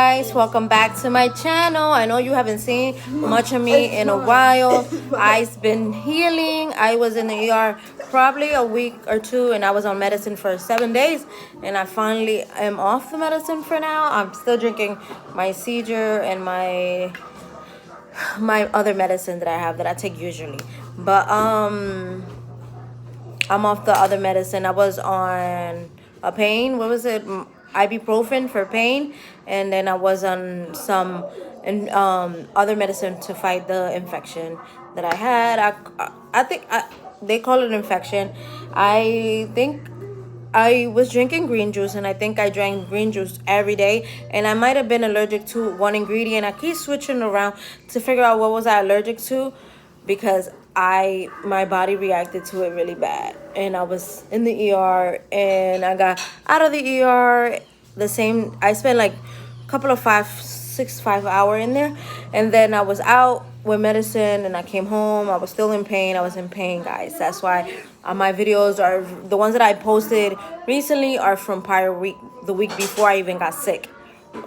guys, welcome back to my channel. I know you haven't seen much of me in a while. I've been healing. I was in the ER probably a week or two, and I was on medicine for 7 days, and I finally am off the medicine for now. I'm still drinking my seizure and my other medicine that I have that I take usually, but I'm off the other medicine. I was on a pain. What was it? Ibuprofen for pain, and then I was on some other medicine to fight the infection that I had. I think they call it infection. I think I was drinking green juice, and I think I drank green juice every day, and I might have been allergic to one ingredient. I keep switching around to figure out what was I allergic to, because my body reacted to it really bad, and I was in the ER, and I got out of the ER I spent like a couple of 5 hour in there, and then I was out with medicine, and I came home. I was still in pain. I was in pain, guys. That's why my videos are the ones that I posted recently are from prior week, the week before I even got sick.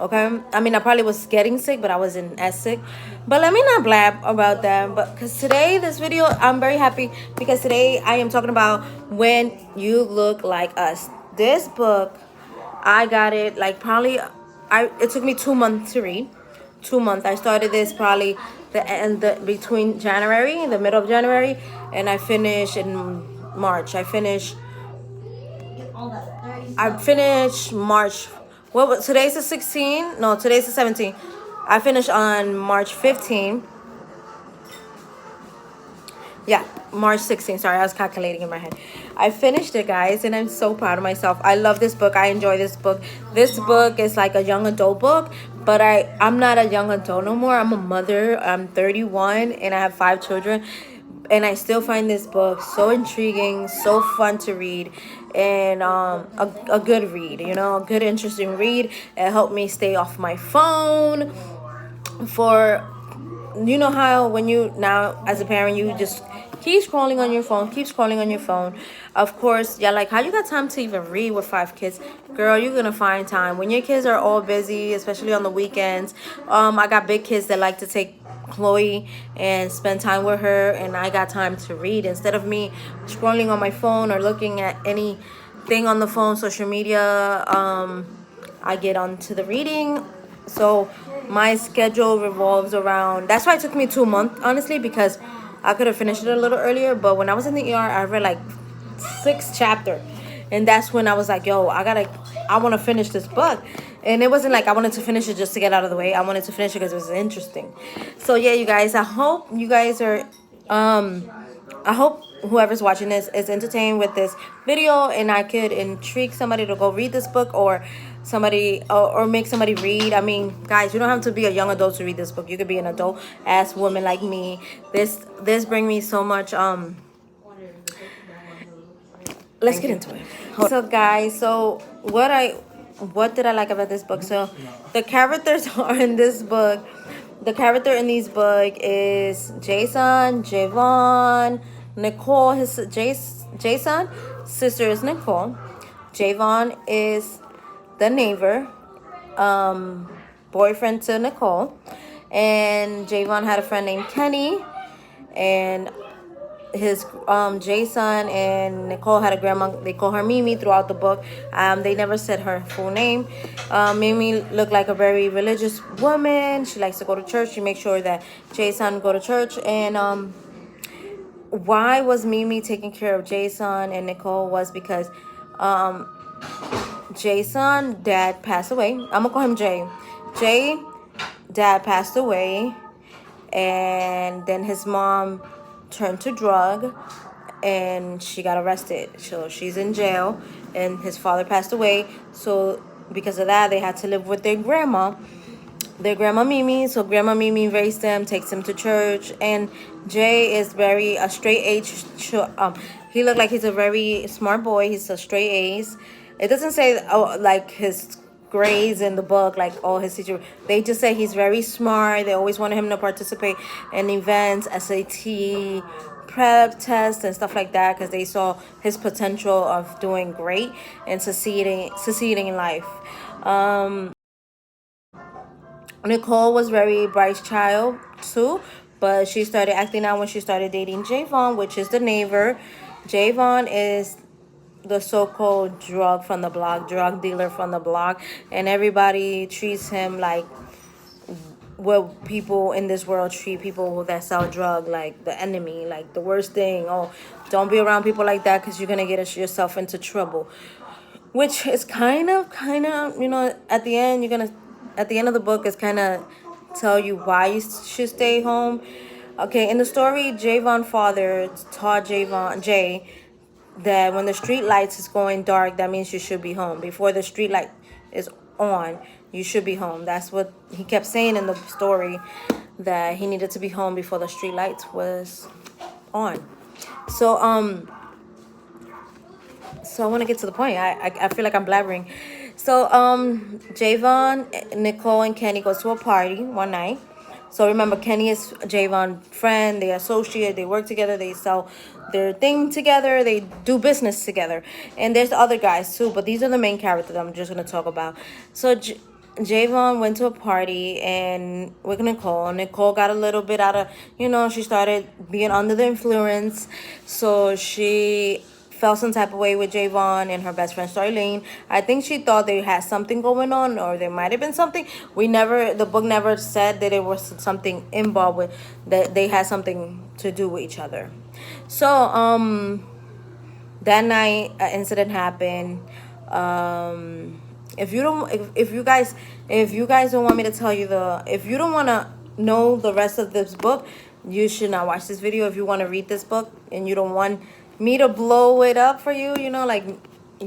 Okay, I mean, I probably was getting sick, but I wasn't as sick. But let me not blab about that. But because today, this video, I'm very happy because today I am talking about When You Look Like Us. This book, I got it like probably it took me 2 months to read. 2 months. I started this probably between January, the middle of January, and I finished in March. I finished March. What was today's the 16th? No, today's the 17th. I finished on March 15th. Yeah, March 16th. Sorry, I was calculating in my head. I finished it, guys, and I'm so proud of myself. I love this book. I enjoy this book. This book is like a young adult book, but I'm not a young adult no more. I'm a mother. I'm 31, and I have 5 children. And I still find this book so intriguing, so fun to read, and a good read, a good, interesting read. It helped me stay off my phone for, how when you now as a parent, you just keep scrolling on your phone. Of course, yeah, like how you got time to even read with 5 kids? Girl, you're gonna find time when your kids are all busy, especially on the weekends. I got big kids that like to take Khloe and spend time with her, and I got time to read instead of me scrolling on my phone or looking at anything on the phone, social media. I get onto the reading. So my schedule revolves around, that's why it took me 2 months, honestly, because I could have finished it a little earlier. But when I was in the ER, I read like 6 chapters, and that's when I was like, yo, I want to finish this book. And it wasn't like I wanted to finish it just to get out of the way. I wanted to finish it because it was interesting. So yeah, you guys, I hope you guys are I hope whoever's watching this is entertained with this video, and I could intrigue somebody to go read this book, or somebody or make somebody read. I mean, guys, you don't have to be a young adult to read this book. You could be an adult ass woman like me. This brings me so much let's get into it. So guys, so what did I like about this book? So the characters are in this book. The character in this book is Jason, Javon, Nicole. Jason sister is Nicole. Javon is the neighbor, boyfriend to Nicole, and Javon had a friend named Kenny, and his Jason and Nicole had a grandma. They call her Mimi throughout the book. They never said her full name. Mimi looked like a very religious woman. She likes to go to church. She makes sure that Jason go to church. And why was Mimi taking care of Jason and Nicole was because Jason dad passed away. I'm gonna call him Jay. Jay dad passed away, and then his mom turned to drug, and she got arrested. So she's in jail, and his father passed away. So because of that, they had to live with their grandma Mimi. So grandma Mimi raised them, takes them to church, and Jay is very a straight A's. He looked like he's a very smart boy. He's a straight A's. It doesn't say like his grades in the book, like all his teachers. They just say he's very smart. They always wanted him to participate in events, SAT, prep tests, and stuff like that, because they saw his potential of doing great and succeeding in life. Nicole was very Bryce's child too, but she started acting out when she started dating Javon, which is the neighbor. Javon is the so-called drug dealer from the block, and everybody treats him like what people in this world treat people that sell drug, like the enemy, like the worst thing. Oh, don't be around people like that because you're gonna get yourself into trouble. Which is kind of, at the end at the end of the book is kind of tell you why you should stay home. Okay, in the story, Javon's father taught Jay that when the street lights is going dark, that means you should be home. Before the street light is on, you should be home. That's what he kept saying in the story, that he needed to be home before the street lights was on. So so I want to get to the point. I feel like I'm blabbering. So Javon, Nicole, and Kenny go to a party one night. So remember, Kenny is Javon's friend. They associate. They work together. They sell their thing together. They do business together. And there's the other guys too, but these are the main characters I'm just gonna talk about. So Javon went to a party and with Nicole. Nicole got a little bit out of, she started being under the influence. So she felt some type of way with Javon and her best friend Starlene. I think she thought they had something going on, or there might have been something. The book never said that it was something involved with, that they had something to do with each other. So that night, an incident happened. If you guys don't want me to tell you if you don't want to know the rest of this book, you should not watch this video. If you want to read this book and you don't want me to blow it up for you, like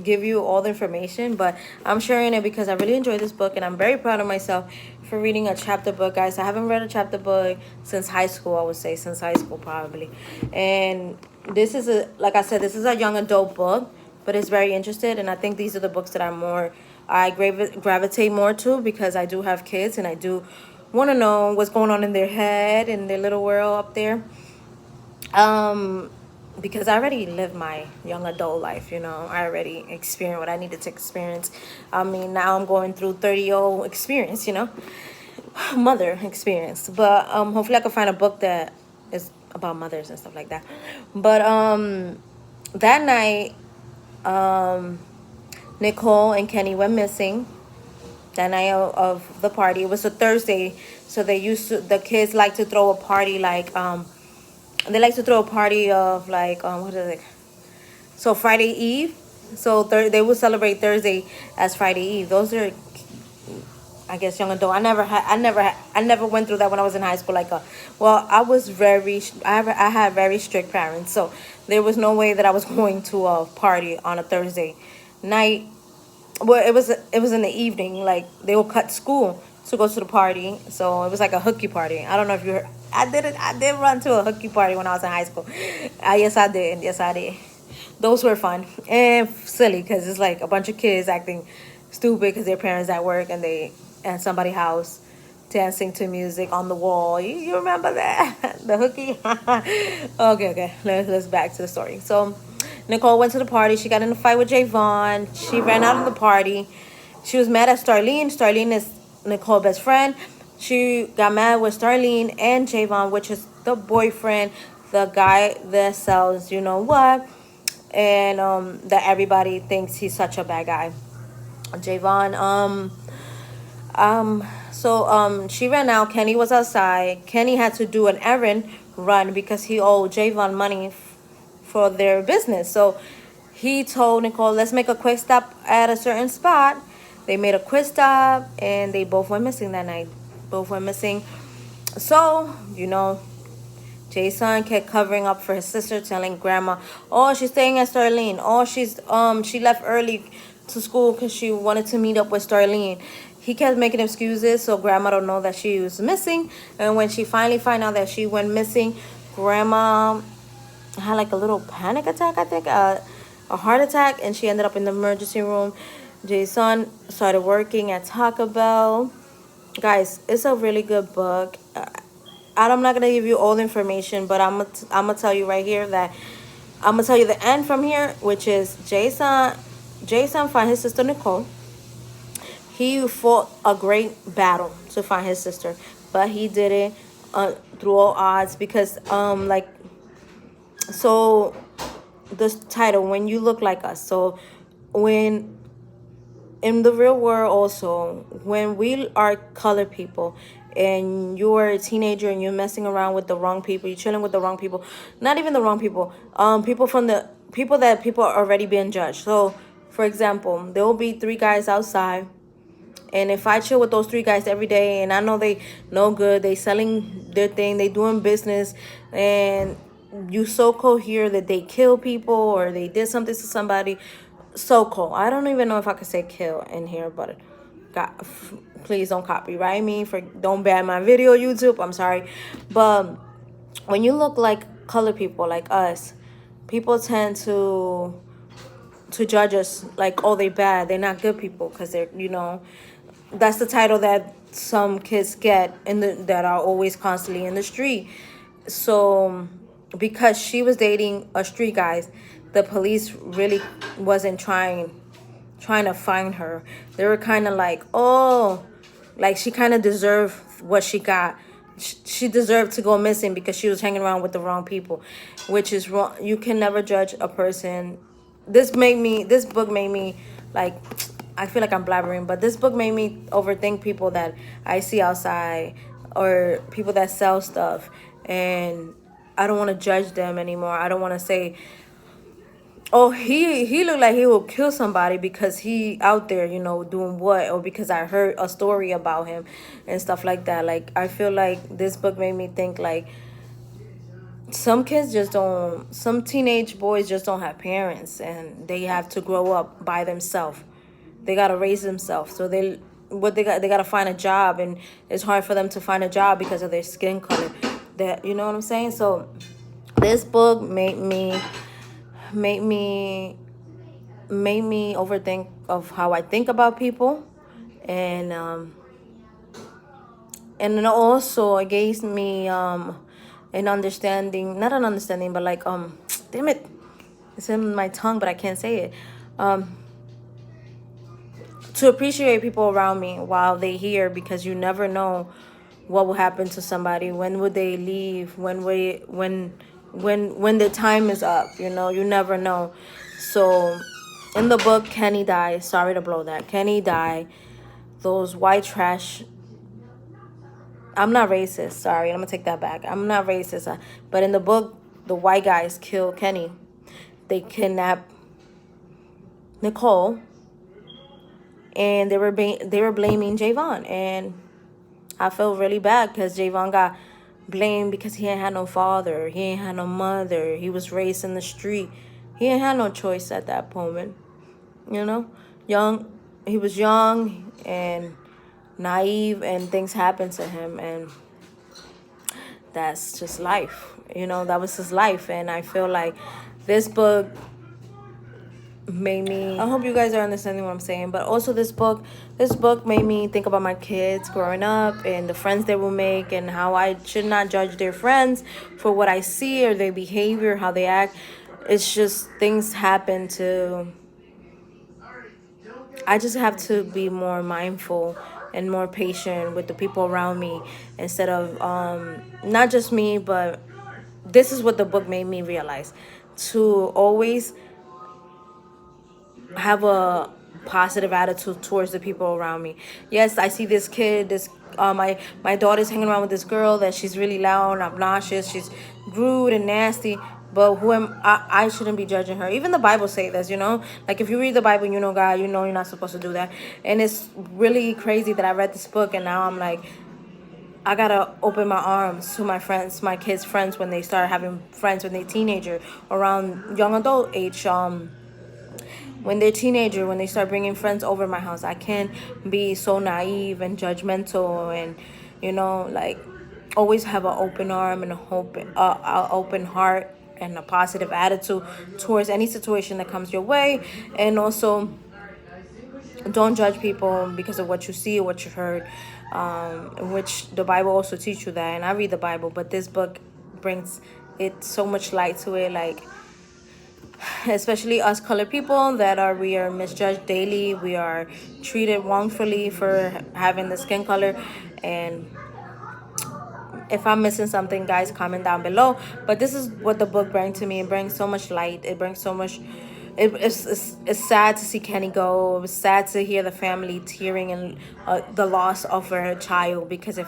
give you all the information, but I'm sharing it because I really enjoyed this book and I'm very proud of myself for reading a chapter book, guys. I haven't read a chapter book since high school. I would say since high school probably. And this is like I said, this is a young adult book, but it's very interesting, and I think these are the books that I gravitate more to, because I do have kids and I do want to know what's going on in their head, in their little world up there. Because I already lived my young adult life, I already experienced what I needed to experience. I mean, now I'm going through 30-year-old experience, mother experience. But hopefully I can find a book that is about mothers and stuff like that. But that night, Nicole and Kenny went missing. That night of the party, it was a Thursday, so the kids like to throw a party like they like to throw a party of like what is it? So Friday Eve. So they would celebrate Thursday as Friday Eve. Those are, I guess, young adult. I never went through that when I was in high school. I had very strict parents, so there was no way that I was going to a party on a Thursday night. Well, it was in the evening. Like they will cut school to go to the party, so it was like a hooky party. I don't know if you heard. I did run to a hooky party when I was in high school. Yes, I did. Yes, I did. Those were fun and silly because it's like a bunch of kids acting stupid because their parents at work and they at somebody's house dancing to music on the wall. You remember that? The hooky? Okay. Let's back to the story. So Nicole went to the party. She got in a fight with Javon. She ran out of the party. She was mad at Starlene. Starlene is Nicole's best friend. She got mad with Starlene and Javon, which is the boyfriend, the guy that sells you know what, and that everybody thinks he's such a bad guy. Javon, she ran out. Kenny was outside. Kenny had to do an errand run because he owed Javon money for their business. So he told Nicole, let's make a quick stop at a certain spot. They made a quick stop and they both went missing that night. Both went missing. So, Jason kept covering up for his sister, telling grandma, oh, she's staying at Starlene. Oh, she left early to school because she wanted to meet up with Starlene. He kept making excuses so grandma don't know that she was missing. And when she finally found out that she went missing, grandma had like a little panic attack, I think, a heart attack, and she ended up in the emergency room. Jason started working at Taco Bell. Guys, it's a really good book. I'm not gonna give you all the information, but I'm gonna tell you right here that I'm gonna tell you the end from here, which is Jason found his sister Nicole. He fought a great battle to find his sister, but he did it through all odds because like, so this title, When You Look Like Us. So when in the real world also, when we are colored people and you're a teenager and you're messing around with the wrong people, you're chilling with the wrong people, not even the wrong people, people from the people that people are already being judged. So for example, there will be 3 guys outside, and if I chill with those 3 guys every day and I know they no good, they selling their thing, they doing business, and you so-called hear that they kill people or they did something to somebody, so-called. I don't even know if I could say kill in here, but God, please don't copyright me, for don't ban my video, YouTube. I'm sorry. But when you look like colored people like us, people tend to judge us like, oh, they bad, they're not good people, because they're, you know, that's the title that some kids get in the that are always constantly in the street. So because she was dating a street guy, the police really wasn't trying to find her. They were kind of like, oh, like she kind of deserved what she got. She deserved to go missing because she was hanging around with the wrong people, which is wrong. You can never judge a person. This book made me like, I feel like I'm blabbering, but this book made me overthink people that I see outside or people that sell stuff, and I don't want to judge them anymore. I don't want to say, oh, he looked like he will kill somebody because he out there, you know, doing what, or because I heard a story about him and stuff like that. Like, I feel like this book made me think like some kids just don't, some teenage boys just don't have parents, and they have to grow up by themselves. They gotta raise themselves. So they gotta find a job, and it's hard for them to find a job because of their skin color. That, you know what I'm saying? So this book made me overthink of how I think about people, and then also it gave me an understanding, not an understanding, but like damn it, it's in my tongue but I can't say it, to appreciate people around me while they here, because you never know what will happen to somebody. When would they leave? When the time is up, you know, you never know. So in the book, Kenny died. Sorry to blow that. Kenny died. Those white trash. I'm not racist. Sorry, I'm gonna take that back. I'm not racist. But in the book, the white guys killed Kenny. They kidnapped Nicole, and they were blaming Javon, and I feel really bad because Javon got blamed because he ain't had no father, he ain't had no mother, he was raised in the street, he ain't had no choice at that moment, you know. He was young and naive, and things happened to him, and that's just life, you know. That was his life, and I feel like this book made me, I hope you guys are understanding what I'm saying, but also this book made me think about my kids growing up and the friends they will make, and how I should not judge their friends for what I see or their behavior, how they act. It's just things happen to, I just have to be more mindful and more patient with the people around me, instead of not just me, but this is what the book made me realize, to always have a positive attitude towards the people around me. Yes, I see this kid, my daughter's hanging around with this girl that she's really loud and obnoxious, she's rude and nasty, but who am I shouldn't be judging her. Even the Bible say this, you know, like if you read the Bible and you know God, you know you're not supposed to do that. And it's really crazy that I read this book and now I'm like, I gotta open my arms to my friends, my kids' friends, when they start having friends when they're teenager, around young adult age, when they're teenager, when they start bringing friends over my house. I can't be so naive and judgmental, and, you know, like, always have an open arm and a open heart and a positive attitude towards any situation that comes your way. And also, don't judge people because of what you see or what you heard, which the Bible also teach you that. And I read the Bible, but this book brings it so much light to it, like, especially us colored people we are misjudged daily, we are treated wrongfully for having the skin color, And if I'm missing something, guys, comment down below. But this is what the book brings to me. It brings so much light. It brings so much. It's sad to see Kenny go. It was sad to hear the family tearing and the loss of her child. Because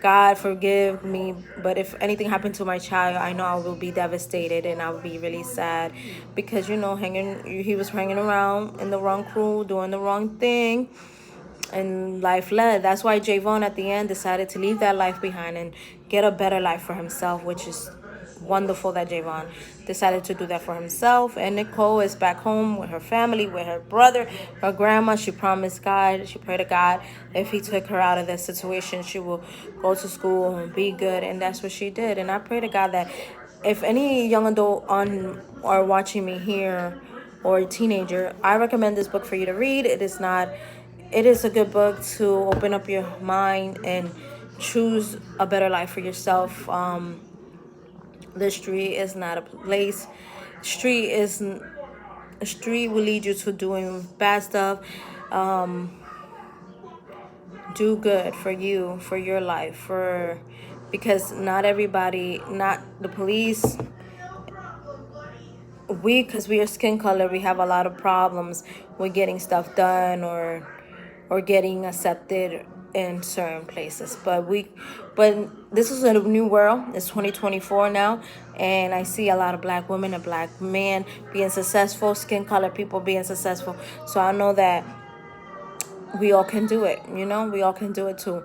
God forgive me, but if anything happened to my child, I know I will be devastated and I will be really sad. Because, you know, he was hanging around in the wrong crew, doing the wrong thing. And life led. That's why Javon at the end decided to leave that life behind and get a better life for himself, which is wonderful that Javon decided to do that for himself. And Nicole is back home with her family, with her brother, her grandma. She promised God, she prayed to God, if he took her out of this situation, she will go to school and be good. And that's what she did. And I pray to God that if any young adult on or watching me here or a teenager, I recommend this book for you to read. It is a good book to open up your mind and choose a better life for yourself. The street is not a place. A street will lead you to doing bad stuff. Do good for you, for your life, because not everybody, not the police. Because we are skin color, we have a lot of problems with getting stuff done or getting accepted in certain places. But this is a new world. It's 2024 now, and I see a lot of black women and black men being successful, skin color people being successful. So I know that we all can do it. You know, we all can do it too.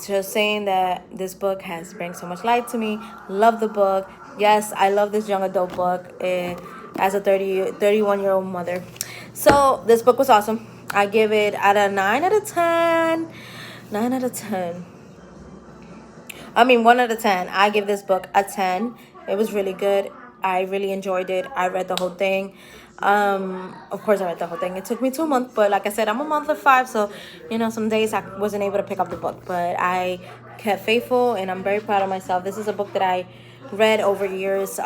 Just saying that this book has brought so much light to me. Love the book. Yes, I love this young adult book as a 31-year-old mother. So this book was awesome. I give it at a 9 out of 10. 9 out of 10. I mean, 1 out of 10. I give this book a 10. It was really good. I really enjoyed it. I read the whole thing. Of course, I read the whole thing. It took me 2 months, but like I said, I'm a month of 5, so you know, some days I wasn't able to pick up the book, but I kept faithful, and I'm very proud of myself. This is a book that I read over years.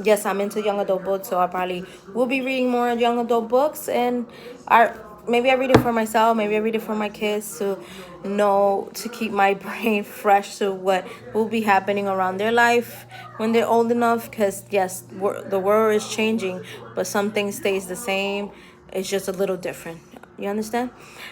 Yes, I'm into young adult books, so I probably will be reading more young adult books, and maybe I read it for myself, maybe I read it for my kids to keep my brain fresh to what will be happening around their life when they're old enough. Because yes, the world is changing, but some things stays the same. It's just a little different. You understand?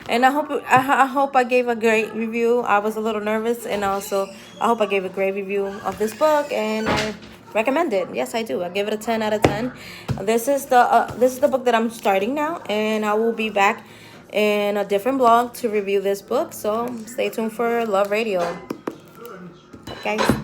And I hope I gave a great review. I was a little nervous, and also I hope I gave a great review of this book, and I recommend it. Yes, I do. I give it a 10 out of 10. This is the book that I'm starting now, and I will be back in a different blog to review this book. So stay tuned for Love Radio. Guys.